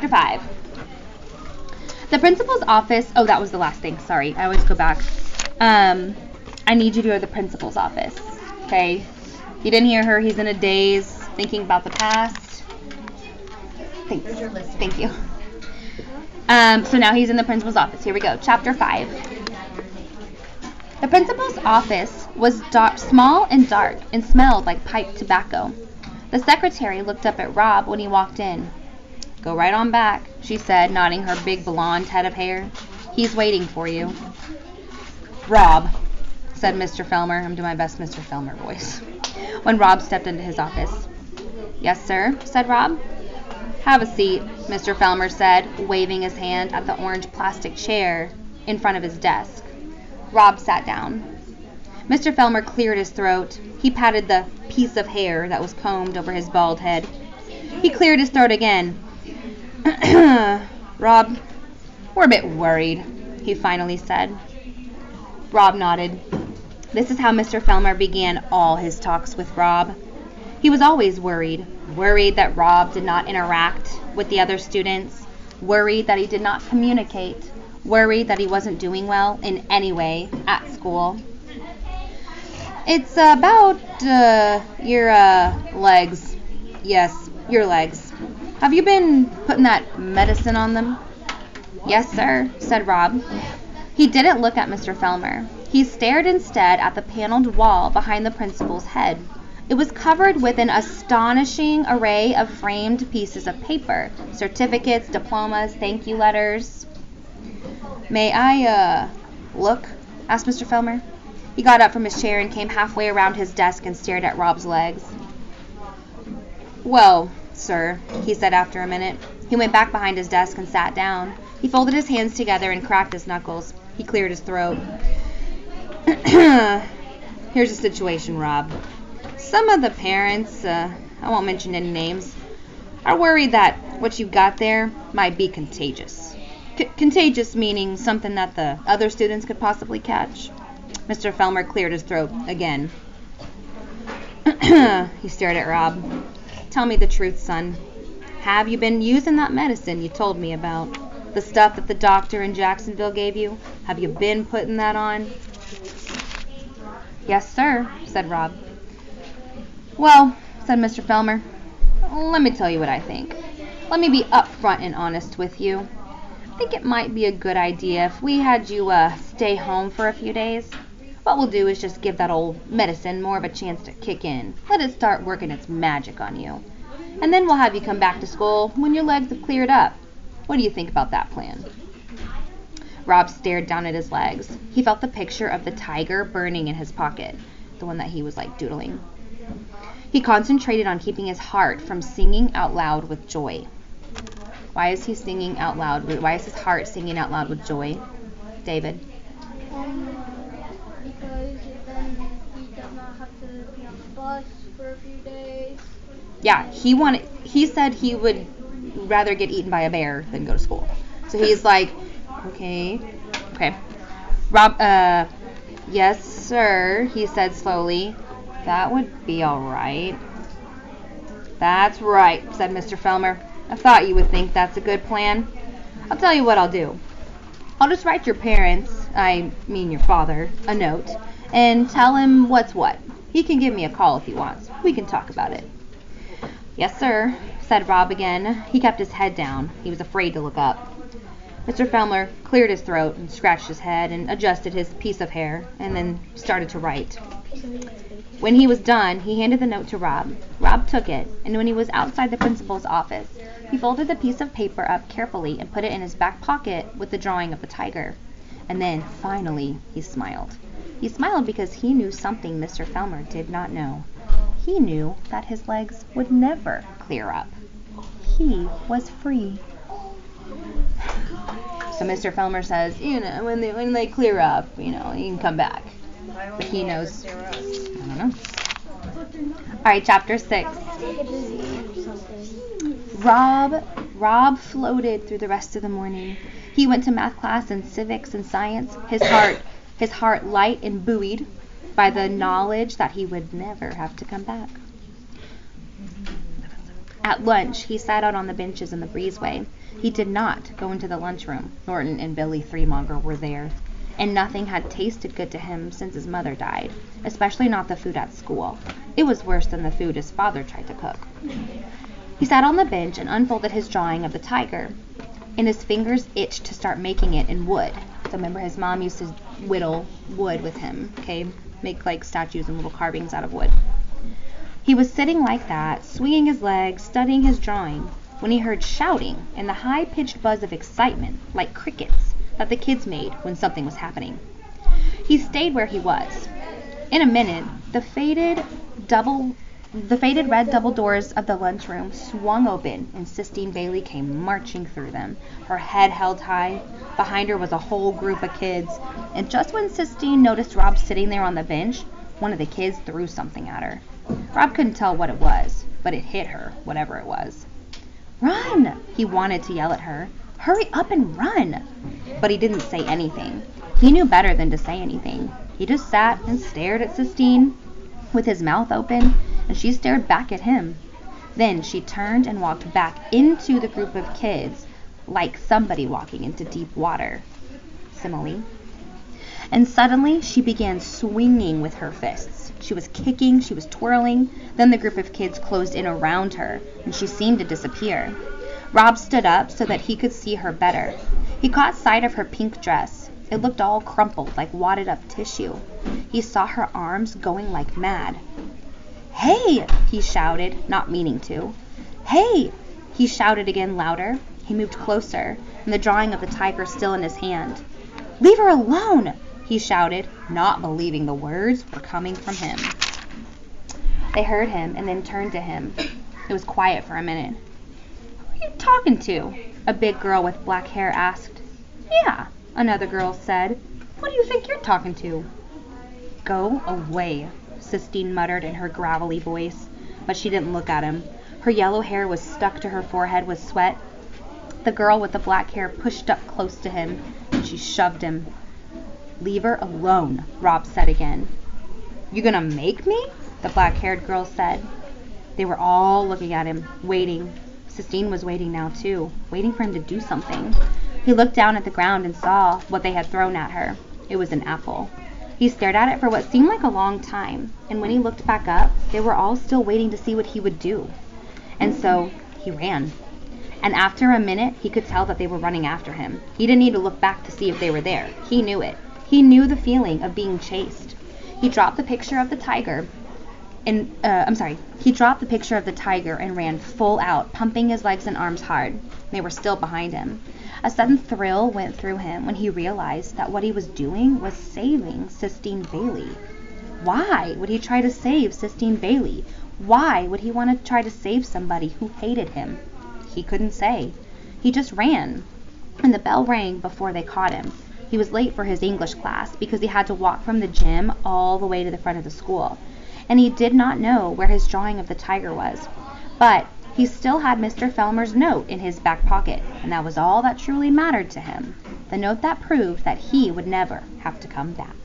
Chapter 5. The principal's office. Oh, that was the last thing. Sorry, I always go back. I need you to go to the principal's office. Okay? You didn't hear her. He's in a daze, thinking about the past. Thanks. Thank you. So now he's in the principal's office. Here we go. Chapter 5. The principal's office was small and dark and smelled like pipe tobacco. The secretary looked up at Rob when he walked in. "Go right on back," she said, nodding her big blonde head of hair. "He's waiting for you." "Rob," said Mr. Felmer. I'm doing my best Mr. Felmer voice. When Rob stepped into his office. "Yes, sir," said Rob. "Have a seat," Mr. Felmer said, waving his hand at the orange plastic chair in front of his desk. Rob sat down. Mr. Felmer cleared his throat. He patted the piece of hair that was combed over his bald head. He cleared his throat again. "Rob, we're a bit worried," he finally said. Rob nodded. This is how Mr. Felmer began all his talks with Rob. He was always worried that Rob did not interact with the other students, worried that he did not communicate, worried that he wasn't doing well in any way at school. "It's about your legs." "Yes, your legs. Have you been putting that medicine on them?" "Yes, sir," said Rob. He didn't look at Mr. Felmer. He stared instead at the paneled wall behind the principal's head. It was covered with an astonishing array of framed pieces of paper, certificates, diplomas, thank you letters. "May I, look?" asked Mr. Felmer. He got up from his chair and came halfway around his desk and stared at Rob's legs. "Well, sir," he said after a minute. He went back behind his desk and sat down. He folded his hands together and cracked his knuckles. He cleared his throat. "Here's the situation, Rob. Some of the parents, I won't mention any names, are worried that what you've got there might be contagious. Contagious meaning something that the other students could possibly catch." Mr. Felmer cleared his throat again. He stared at Rob. "Tell me the truth, son. Have you been using that medicine you told me about? The stuff that the doctor in Jacksonville gave you? Have you been putting that on?" "Yes, sir," said Rob. "Well," said Mr. Felmer, "let me tell you what I think. Let me be upfront and honest with you. I think it might be a good idea if we had you stay home for a few days. What we'll do is just give that old medicine more of a chance to kick in. Let it start working its magic on you. And then we'll have you come back to school when your legs have cleared up. What do you think about that plan?" Rob stared down at his legs. He felt the picture of the tiger burning in his pocket, the one that he was doodling. He concentrated on keeping his heart from singing out loud with joy. Why is he singing out loud? Why is his heart singing out loud with joy? David? Because then he does not have to be on the bus for a few days. Yeah, he said he would rather get eaten by a bear than go to school. So he's like, okay. Rob, yes, sir, he said slowly. "That would be all right." "That's right," said Mr. Felmer. "I thought you would think that's a good plan. I'll tell you what I'll do. I'll just write your parents, I mean your father, a note, and tell him what's what. He can give me a call if he wants. We can talk about it." "Yes, sir," said Rob again. He kept his head down. He was afraid to look up. Mr. Felmer cleared his throat and scratched his head and adjusted his piece of hair and then started to write. When he was done, he handed the note to Rob. Rob took it, and when he was outside the principal's office, he folded the piece of paper up carefully and put it in his back pocket with the drawing of the tiger. And then, finally, he smiled. He smiled because he knew something Mr. Felmer did not know. He knew that his legs would never clear up. He was free. So Mr. Felmer says, when they clear up, you can come back. But he knows. I don't know. All right, chapter 6. Rob floated through the rest of the morning. He went to math class and civics and science, his heart light and buoyed by the knowledge that he would never have to come back. At lunch, he sat out on the benches in the breezeway. He did not go into the lunchroom. Norton and Billy Threemonger were there, and nothing had tasted good to him since his mother died, especially not the food at school. It was worse than the food his father tried to cook. He sat on the bench and unfolded his drawing of the tiger, and his fingers itched to start making it in wood. So remember, his mom used to whittle wood with him, okay? Make like statues and little carvings out of wood. He was sitting like that, swinging his legs, studying his drawing, when he heard shouting and the high-pitched buzz of excitement, like crickets, that the kids made when something was happening. He stayed where he was. In a minute, the faded red double doors of the lunchroom swung open, and Sistine Bailey came marching through them, her head held high. Behind her was a whole group of kids, and just when Sistine noticed Rob sitting there on the bench, one of the kids threw something at her. Rob couldn't tell what it was, but it hit her, whatever it was. "Run!" He wanted to yell at her. "Hurry up and run!" But he didn't say anything. He knew better than to say anything. He just sat and stared at Sistine with his mouth open, and she stared back at him. Then she turned and walked back into the group of kids like somebody walking into deep water. Simile. And suddenly she began swinging with her fists. She was kicking, she was twirling. Then the group of kids closed in around her, and she seemed to disappear. Rob stood up so that he could see her better. He caught sight of her pink dress. It looked all crumpled like wadded up tissue. He saw her arms going like mad. "Hey!" he shouted, not meaning to. "Hey!" he shouted again louder. He moved closer, and the drawing of the tiger still in his hand. "Leave her alone!" he shouted, not believing the words were coming from him. They heard him and then turned to him. It was quiet for a minute. "Who are you talking to?" a big girl with black hair asked. "Yeah," another girl said. "What do you think you're talking to?" "Go away," Sistine muttered in her gravelly voice, but she didn't look at him. Her yellow hair was stuck to her forehead with sweat. The girl with the black hair pushed up close to him, and she shoved him. "Leave her alone," Rob said again. "You gonna make me?" the black-haired girl said. They were all looking at him, waiting. Sistine was waiting now too, waiting for him to do something. He looked down at the ground and saw what they had thrown at her. It was an apple. He stared at it for what seemed like a long time, and when he looked back up, they were all still waiting to see what he would do. And so he ran. And after a minute, he could tell that they were running after him. He didn't need to look back to see if they were there. He knew it. He knew the feeling of being chased. He dropped the picture of the tiger and ran full out, pumping his legs and arms hard. They were still behind him. A sudden thrill went through him when he realized that what he was doing was saving Sistine Bailey. Why would he try to save Sistine Bailey? Why would he want to try to save somebody who hated him? He couldn't say. He just ran. And the bell rang before they caught him. He was late for his English class because he had to walk from the gym all the way to the front of the school. And he did not know where his drawing of the tiger was. But he still had Mr. Fellmer's note in his back pocket, and that was all that truly mattered to him. The note that proved that he would never have to come back.